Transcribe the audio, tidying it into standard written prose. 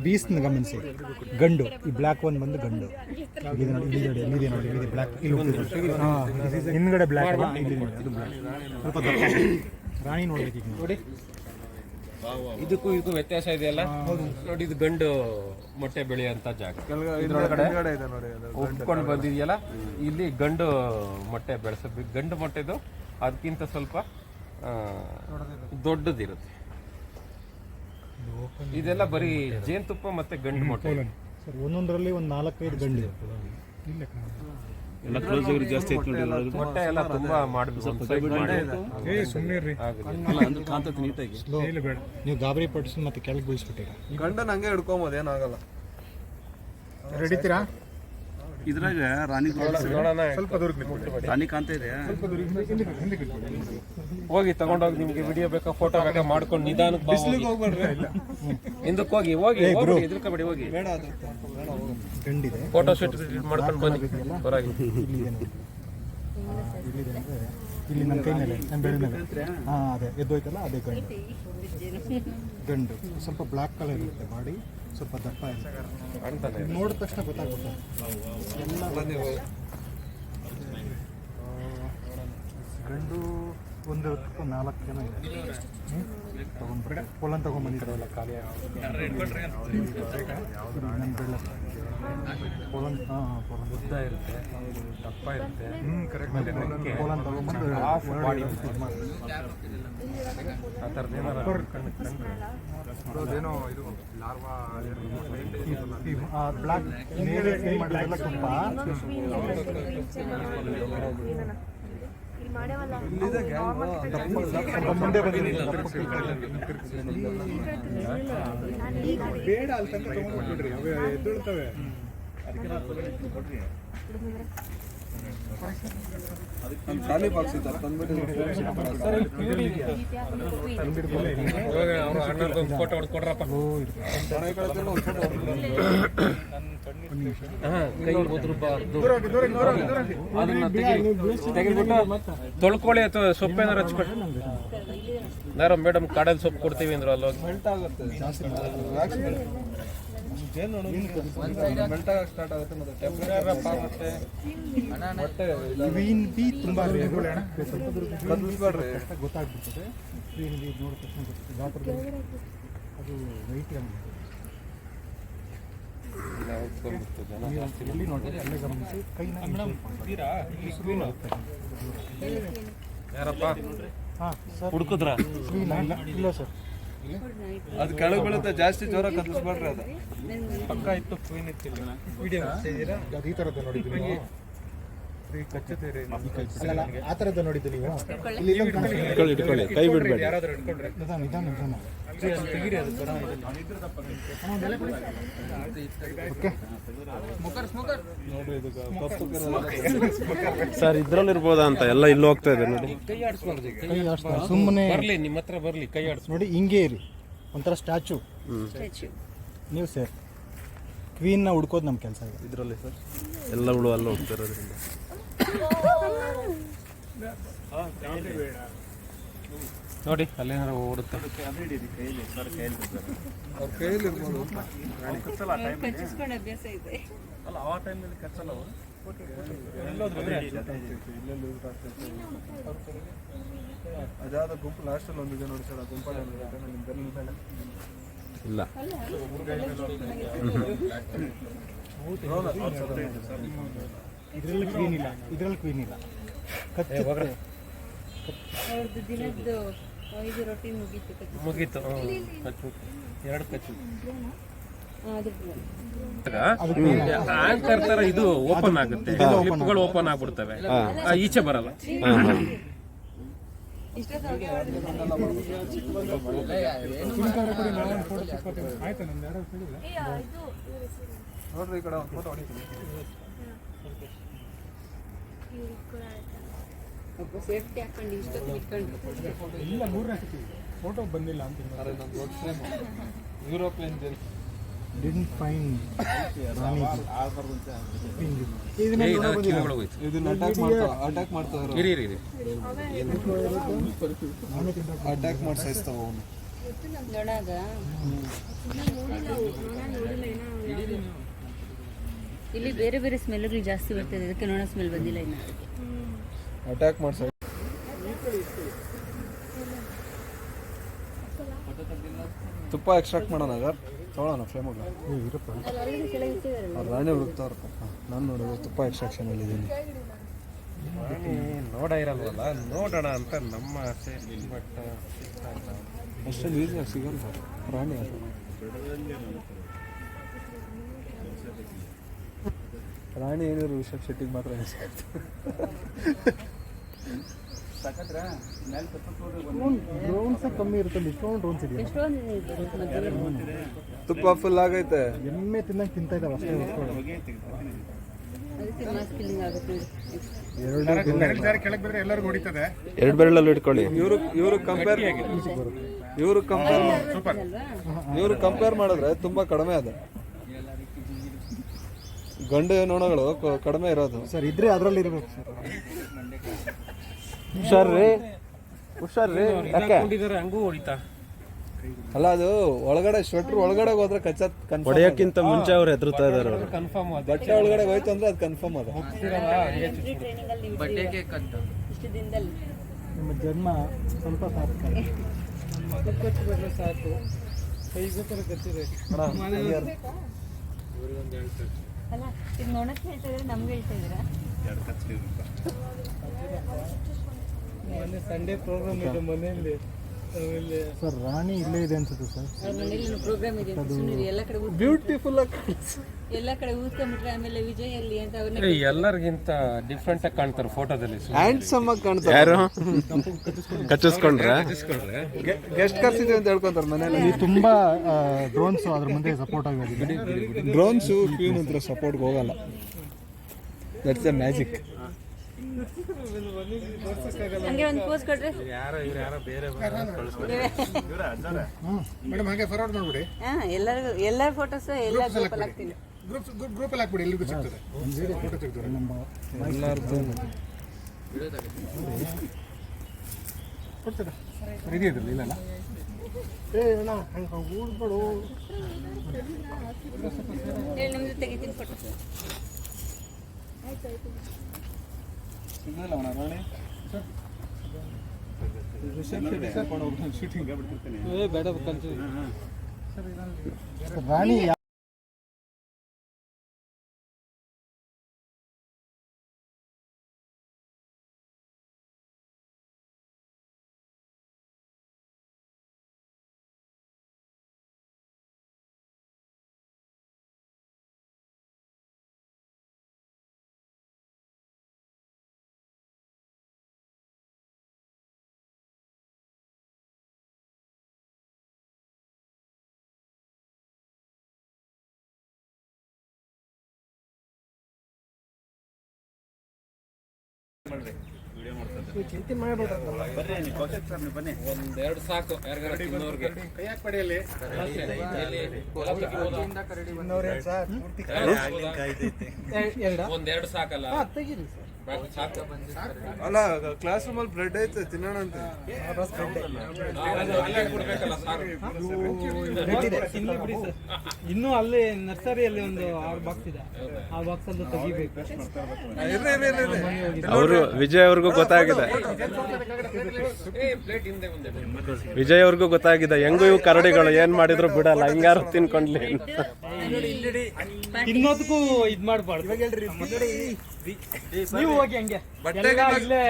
ಬೀಸ್ನ ಗಮನಿಸಿ, ಗಂಡು. ಈ ಬ್ಲ್ಯಾಕ್ ಒಂದು ಬಂದು ಗಂಡು. ಇದು ನೋಡಿ, ಇಲ್ಲಿದೆ ನೋಡಿ, ಇಲ್ಲಿದೆ ಬ್ಲ್ಯಾಕ್. ಹಿಂದ್ಗಡೆ ಬ್ಲ್ಯಾಕ್, ಇಲ್ಲಿ ನೋಡಿ, ಅದು ಬ್ಲ್ಯಾಕ್. ಸ್ವಲ್ಪ ದಪ್ಪ ರಾಣಿ ನೋಡ್ಬೇಕು ಈಗ ನೋಡಿ. ಇದಕ್ಕೂ ವ್ಯತ್ಯಾಸ ಇದೆಯಲ್ಲ ನೋಡಿ. ಇದು ಗಂಡು ಮೊಟ್ಟೆ ಬೆಳೆಯುವಂತ ಜಾಗ. ಉಪ್ಕೊಂಡು ಬಂದಿದೆಯಲ್ಲ, ಇಲ್ಲಿ ಗಂಡು ಮೊಟ್ಟೆ ಬೆಳೆಸಬೇಕು. ಗಂಡು ಮೊಟ್ಟೆದು ಅದಕ್ಕಿಂತ ಸ್ವಲ್ಪ ದೊಡ್ಡದಿರುತ್ತೆ. ಇದೆಲ್ಲ ಬರೀ ಜೇನುತುಪ್ಪ ಮತ್ತೆ ಗಂಡು ಮೊಟ್ಟೆ. ಸರ್, ಒಂದೊಂದರಲ್ಲಿ ಒಂದು 4-5 ಗಂಡು ಎಲ್ಲ ಕ್ಲೋಸ್ ಆಗಿ ಜಾಸ್ತಿ ಮೊಟ್ಟೆ ಎಲ್ಲ ತುಂಬಾ ಮಾಡಬೇಕು. ನೀವು ಗಾಬರಿ ಪಡಿಸಿ ಮತ್ತೆ ಕೆಳಗೆ ಬೀಳಿಸ್ಬಿಟ್ಟಿರ. ಗಂಡನ ಹಂಗೆ ಹಿಡ್ಕೊಂಬೋದು, ಏನಾಗಲ್ಲ. ಹಿಡಿತೀರಾ? ಇದ್ರಾಗ ರಾಣಿ ರಾಣಿ ಕಾಂತ ಇದೆ. ಹೋಗಿ ತಗೊಂಡೋಗಿ, ನಿಮ್ಗೆ ವಿಡಿಯೋ ಬೇಕಾ ಫೋಟೋ ಬೇಕಾ ಮಾಡ್ಕೊಂಡು ನಿಧಾನಕ್ಕೆ ಹಿಂದಕ್ಕೆ ಹೋಗಿ ಎದುರ್ಕೋಬೇಡಿ, ಹೋಗಿ ಗಂಡಿದೆ. ಫೋಟೋ ಶೂಟ್ ಮಾಡ್ಕೊಂಡು ಬನ್ನಿ ಹೊರಗೆ. ಇಲ್ಲಿ ನನ್ನ ಕೈ ಮೇಲೆ, ನನ್ನ ಬೆಳೆ ಮೇಲೆ. ಹಾಂ, ಅದೇ ಎದ್ದೋಯ್ತಲ್ಲ, ಅದೇ ಗಂಡು. ಗಂಡು ಸ್ವಲ್ಪ ಬ್ಲ್ಯಾಕ್ ಕಲರ್ ಇರುತ್ತೆ, ಬಾಡಿ ಸ್ವಲ್ಪ ದಪ್ಪ ಇರುತ್ತೆ. ನೋಡಿದ ತಕ್ಷಣ ಗೊತ್ತಾಗುತ್ತೆ ಎಲ್ಲ. ಗಂಡು ಒಂದು 4 ಜನ ಇದೆ. ತಗೊಂಡ್ಬಿಡ ಪೊಲನ್ ತೊಗೊಂಡ್ಬಂದಿದ್ದಾರಲ್ಲ, ಖಾಲಿ ನನ್ನ ಬೆಳ್ಳ ಪೊಲನ್. ಪೊಲನ್ ಉದ್ದ ಇರುತ್ತೆ, ದಪ್ಪ ಇರುತ್ತೆ. ಪೊಲನ್ ತೊಗೊಂಡ್ಬಂದು ಆ ಥರದ್ದು ಅದೇನೋ ಇದು ಲಾರ್ವಾ ಬ್ಲ್ಯಾಕ್ ಮೇಲೆ ಮಾಡಿದ್ರಲ್ಲ ತುಂಬ. ಮುಂದೆ ಬಂದಿದ್ದೀನಿ ಬೇಡ ಅಂತ ತಗೊಂಡ್ಬಿಟ್ರಿ, ಅವೇ ಎದ್ದೇಳ್ತವೆ. ಖಾಲಿ ಬಾಕ್ಸ್ ಇತ್ತು, ತಂದ್ಬಿಟ್ಟು ಫೋಟೋ ಹೊಡ್ಕೊಡ್ರಪ್ಪ. ಕೈ ಒದ್ರಬಾರ್ದು, ಅದನ್ನ ತೆಗೆದ್ಬಿಟ್ಟು ತೊಳ್ಕೊಳ್ಳಿ ಅಥವಾ ಸೊಪ್ಪೇನಾರು ಹಚ್ಕೊಡಿ. ಯಾರೋ ಮೇಡಮ್ ಕಾಡಲ್ಲಿ ಸೊಪ್ಪು ಕೊಡ್ತೀವಿ ಅಂದ್ರು, ಅಲ್ಲೋಗಿ ಮೆಲ್ಟ್ ಆಗುತ್ತೆ. ಮೆಲ್ಟ್ ಆಗಕ್ಕೆ ಸ್ಟಾರ್ಟ್ ಆಗುತ್ತೆ, ಮತ್ತೆ ಟೆಂಪರೇಚರ್ ಅಪ್ ಆಗುತ್ತೆ. ಮೊಟ್ಟೆ ಕ್ವೀನ್ ಬಿ ತುಂಬ ಕದ್ಬಿಡ್ಬೇಡ್ರಿ, ಗೊತ್ತಾಗ್ಬಿಡ್ತದೆ. ಕ್ವೀನ್ ಬಿ ನೋಡಿದ ತಕ್ಷಣ ಗೊತ್ತಾಗ್ತದೆ ಗಾತ್ರದಲ್ಲಿ. ಅದು ವೈಟ್ ಎಲ್ಲಿ ನೋಡಿ, ಅಲ್ಲೇ ಗಮನಿಸಿ. ಕೈನ ಯಾರಪ್ಪ ಹಾಂ ಸರ್, ಹುಡುಕಿದ್ರ? ಇಲ್ಲ ಸರ್, ಅದು ಕೆಳಗೆ ಬೀಳುತ್ತೆ. ಜಾಸ್ತಿ ಜೋರ ಕದಿಸ್ಬೇಡ್ರಿ, ಅದು ಪಕ್ಕ ಇತ್ತು. ಕ್ವೀನ್ ಇತ್ತಿಲ್ಲ. ಅದು ಈ ಥರದ್ದು ನೋಡಿದ್ದು ನೀವು? ಅಲ್ಲ, ಆ ಥರದ್ದು ನೋಡಿದ್ದು ನೀವು? ಇಟ್ಕೊಳ್ಳಿ, ಕೈ ಬಿಡಬೇಡಿ. ನಿಧಾನ ನಿಧಾನ ನಿಧಾನ. ಸರ್, ಇದ್ರಲ್ಲಿ ಇರ್ಬೋದಾ ಅಂತ ಎಲ್ಲ ಇಲ್ಲಿ ಹೋಗ್ತಾ ಇದೆ ನೋಡಿ. ಕೈ ಆಡಿಸ್ಬಾರ್ದು, ಕೈ ಆಡಿಸ್ತಾರೆ ಸುಮ್ಮನೆ. ಬರ್ಲಿ ನಿಮ್ಮ ಹತ್ರ ಬರ್ಲಿ, ಕೈ ಆಡಿಸ್ ನೋಡಿ. ಹಿಂಗೆ ಇರಿ, ಒಂಥರ ಸ್ಟ್ಯಾಚು ನೀವು ಸರ್. ಕ್ವೀನ್ನ ಹುಡ್ಕೋದು ನಮ್ಮ ಕೆಲಸ ಇದೆ ಇದರಲ್ಲಿ ಸರ್. ಎಲ್ಲ ಹುಳು ಅಲ್ಲಿ ಹೋಗ್ತಾ ಇರೋದ್ರಿಂದ ನೋಡಿ, ಅಲ್ಲೇನಾರು ಓಡುತ್ತೆ. ಅವ್ರ ಕೈಯಲ್ಲಿ ಇರ್ಬೋದು. ಅದಾದ ಗುಂಪು ಲಾಸ್ಟಲ್ಲಿ ಒಂದಿದೆ ನೋಡಿ ಸರ್, ಆ ಗುಂಪಲ್ಲಿ ನಿಮ್ಮ ಬೆನ್ನ ಮೇಲೆ ಇಲ್ಲ. ಇದರಲ್ಲಿ ಕ್ವೀನ್ ಇಲ್ಲ, ಇದರಲ್ಲಿ ಕ್ವೀನ್ ಇಲ್ಲ. ಮುಗೀತು. ಎರಡು ಕಚ್ಚು. ಆಂಕರ್ ತರ ಇದು ಓಪನ್ ಆಗುತ್ತೆ, ಲಿಪ್ಗಳು ಓಪನ್ ಆಗ್ಬಿಡ್ತವೆ, ಈಚೆ ಬರಲ್ಲ. ನೋಡ್ರಿ, ಈ ಕಡೆ ಒಂದು ಫೋಟೋ ಹೊಡಿತೀನಿ. ಸೇಫ್ಟಿ ಹಾಕೊಂಡು ಇಷ್ಟೊತ್ತು ಇಟ್ಕೊಂಡು ಇಲ್ಲ, 3ನೇ ಫೋಟೋ ಬಂದಿಲ್ಲ ಅಂತ. ಯುರೋಪಿಯನ್ ಡಿಡ್ಂಟ್ ಫೈಂಡ್ ಇದನ್ನ ಅಟ್ಯಾಕ್ ಮಾಡ್ತಾವ್ರು. ಅಟ್ಯಾಕ್ ಮಾಡಿ ಸಾಯಿಸ್ತಾವ ಅವನು. ದೊಡ್ಡದ ಇಲ್ಲಿ ಬೇರೆ ಬೇರೆ ಸ್ಮೆಲ್ಗಳು ಜಾಸ್ತಿ ಬರ್ತದೆ, ಅದಕ್ಕೆ ನೋಡೋ ಸ್ಮೆಲ್ ಬಂದಿಲ್ಲ ಇನ್ನು. ಅಟ್ಯಾಕ್ ಮಾಡ್ಸ ತುಪ್ಪ ಎಕ್ಸ್ಟ್ರಾಕ್ಟ್ ಮಾಡೋಣ ಸರ್, ತೊಗೊಳೋಣ ಫ್ಲೇಮಾಗ. ಆಲ್ರೆಡಿ ಕೆಳಗೆ ಇಟ್ಟಿದ್ದಾರಲ್ಲ. ಅವ್ರು ರಾಣಿ ಹುಡುಕ್ತಾವ್ರಪ್ಪ, ನಾನು ನೋಡೋದು ತುಪ್ಪ ಎಕ್ಸ್ಟ್ರಾಕ್ಷನ್ ಅಲ್ಲಿ ಇದ್ದೀನಿ. ನೋಡ ಇರಲ್ವಲ್ಲ, ನೋಡೋಣ ಅಂತ ನಮ್ಮ ಆಸೆ. ಬಟ್ ಅಷ್ಟೊಂದು ಈಸಿಯಾಗಿ ಸಿಗಲ್ಲ ರಾಣಿ ಅದು. ರಾಣಿ ಏನಿದ್ರು ರಿಷಬ್ ಶೆಟ್ಟಿಗೆ ಮಾತ್ರ ಡ್ರೋನ್ಸ್ ಕಮ್ಮಿ ಇರುತ್ತಲ್ಲ, ಇಷ್ಟೊಂದು ಡ್ರೋನ್ಸ್ ಇದೆಯಾ? ಎಷ್ಟೊಂದು ಇದೆ ಮಧ್ಯದಲ್ಲಿ. ತುಪ್ಪ ಫುಲ್ ಆಗೈತೆ. ಎಮ್ಮೆ ತಿನ್ನಂಗೆ ತಿಂತಾ ಇದ್ದಾವೆ ಅಷ್ಟೇ. ಅದಕ್ಕೆ ಮಾಸ್ ಕಿಲ್ಲಿಂಗ್ ಆಗುತ್ತೆ. ಕೆಳಗೆ ಬಿದ್ರೆ ಎಲ್ಲರಿಗೂ ಹೊಡಿತದೆ. 2 ಬೆರಳಲ್ಲಿ ಇಟ್ಕೊಳ್ಳಿ. ಇವರು ಕಂಪೇರ್ ಮಾಡಿದ್ರೆ ತುಂಬಾ ಕಡಿಮೆ ಅದ. ಗಂಡು ನೊಣಗಳು ಕಡಿಮೆ ಇರೋದು ಸರ್. ಇದ್ರೆ ಅದರಲ್ಲಿ ಇರ್ಬೇಕು ಸರ್. ಹುಷಾರ್ರಿ ಹಾಕೊಂಡಿದ್ದಾರೆ, ಹಂಗೂ ಹೊಡಿತಾ. ಅಲ್ಲ, ಅದು ಒಳಗಡೆ ಸ್ವೆಟ್ರ್ ಒಳಗಡೆ ಹೋದ್ರೆ ಕಚ್ಚತ್ ಕನ್ಫರ್ಮ್. ಹೊಡೆಯೋಕ್ಕಿಂತ ಮುಂಚೆ ಅವ್ರು ಹೆದರ್ತಾ ಇದಾರೆ ಅವರು. ಕನ್ಫರ್ಮ್ ಬಟ್ಟೆ ಒಳಗಡೆ ಹೋಯ್ತು ಅಂದ್ರೆ ಅದು ಕನ್ಫರ್ಮ್ ಅದ. ಟ್ರೈನಿಂಗ್ ಅಲ್ಲಿ ಇಷ್ಟು ದಿನದಲ್ಲಿ ನಿಮ್ಮ ಜನ್ಮ ಸ್ವಲ್ಪ ಸಾರ್ಥಕ. ಸಾಕು. ಅಲ್ಲ, ಈಗ ನೋಡಕ್ಕೆ ಹೇಳ್ತಾ ಇದ್ರೆ ನಮ್ಗೆ ಹೇಳ್ತಾ ಇದ್ದೀರಾ? ಸಂಡೇ ಪ್ರೋಗ್ರಾಮ್ ಇದೆ ಮನೆಯಲ್ಲಿ. ಸರ್ ರಾಣಿ ಇಲ್ಲೇ ಇದೆ ಅನ್ಸುತ್ತೆ ಸರ್. ಅವ್ರ ಮನೇಲಿ ಪ್ರೋಗ್ರಾಮ್ ಇದೆ ಅಂತ ಸುಮ್ಮನೆ ಎಲ್ಲ ಕಡೆ ಬ್ಯೂಟಿಫುಲ್ ಎಲ್ಲ ಕಡೆ ಊದ್ಕೊಂಡ್ಬಿಟ್ರೆ ಆಮೇಲೆ ವಿಜಯ್ ಅಲ್ಲಿ ಅಂತ ಅವ್ರನ್ನ ಎಲ್ಲರಿಗಿಂತ ಡಿಫ್ರೆಂಟ್ ಆಗಿ ಕಾಣ್ತಾರೆ ಫೋಟೋದಲ್ಲಿ. ಹ್ಯಾಂಡ್ಸಮ್ ಆಗಿ ಕಾಣ್ತಾರೆ. ಯಾರು ಕಚ್ಚಿಸ್ಕೊಂಡ್ರ? ಗೆಸ್ಟ್ ಕರ್ಸಿದ್ವಿ ಅಂತ ಹೇಳ್ಕೊಂತಾರೆ ಮನೇಲಿ. ಈ ತುಂಬಾ ಡ್ರೋನ್ಸ್ ಅದ್ರ ಮುಂದೆ ಸಪೋರ್ಟ್ ಆಗಿದೆ. ಡ್ರೋನ್ಸು ಕ್ವೀನ್ ಹತ್ರ ಸಪೋರ್ಟ್ಗೆ ಹೋಗಲ್ಲ. That's A magic. ಹಂಗೆ ಒಂದು ಪೋಸ್ ಕೊಟ್ರೆ ಮೇಡಮ್ ಹಾಗೆ ಫಾರ್ವರ್ಡ್ ಮಾಡ್ಬಿಡಿ. ಎಲ್ಲರ ಫೋಟೋಸ್ ಎಲ್ಲ ಗ್ರೂಪಲ್ಲಿ ಹಾಕ್ತೀನಿ. ಗ್ರೂಪಲ್ಲಿ ಹಾಕ್ಬಿಡಿ, ಎಲ್ರಿಗೂ ಸಿಗ್ತದೆ. ಒಂದು ವಿಡಿಯೋ ಫೋಟೋ ತೆಗೆದು ಎಲ್ಲರದ್ದು ಕೊಡ್ತೀರಾ ಸರ್? ಇದೆ ಇದ್ರಲ್ಲಿ ಇಲ್ಲಲ್ಲ? ಅಣ್ಣ ಹಂಗೆ ಊದ್ಬಿಡು. ಹೇಳಿ, ನಿಮ್ದು ತೆಗಿತೀನಿ ಫೋಟೋ. ರಾಣಿ ಚಿಂತೆ ಮಾಡಬೇಡ್ರಿ. ಒಂದೆರಡು ಸಾಕು ಯಾರಿಗಾರ ತಿನ್ನೋರ್ಗೆ. ಕೈ ಹಾಕ್ಬೇಡಿ ಅಲ್ಲಿ. ಒಂದೆರಡು ಸಾಕಲ್ಲ, ತೆಗೀರಿ ಸರ್. ಸಾಕು. ಅಲ್ಲ, ಕ್ಲಾಸ್ ರೂಮಲ್ಲಿ ಬ್ರೆಡ್ ಐತೆ, ತಿನ್ನೋಣ ಅಂತ. ಅಲ್ಲೇ ಕೊಡ್ಬೇಕಲ್ಲ ಸಾಕು. ಇನ್ನು ಅಲ್ಲಿ ನರ್ಸರಿಯಲ್ಲಿ ಒಂದು 6 ಬಾಕ್ಸ್ ಇದೆ, ಆ ಬಾಕ್ಸ್ ಅಲ್ಲಿ ತೆಗಿಬೇಕು. ಅವರು ವಿಜಯ್ ಅವ್ರಿಗೂ ಗೊತ್ತಾಗಿದೆ. ಪ್ಲೇಟ್ ಹಿಂದೆ ಮುಂದೆ ವಿಜಯ್ ಅವ್ರಿಗೂ ಗೊತ್ತಾಗಿದೆ, ಹೆಂಗೂ ಇವು ಕರಡಿಗಳು ಏನ್ ಮಾಡಿದ್ರು ಬಿಡಲ್ಲ, ಹಿಂಗಾರು ತಿನ್ಕೊಂಡ್ಲಿ. ತಿನ್ನೋದಕ್ಕೂ ಇದ್ ಮಾಡ್ಬಾರ್ದು. ನೀವು ಹೋಗಿ ಹಂಗೆ ಎಲ್ಲ ಇಲ್ಲೇ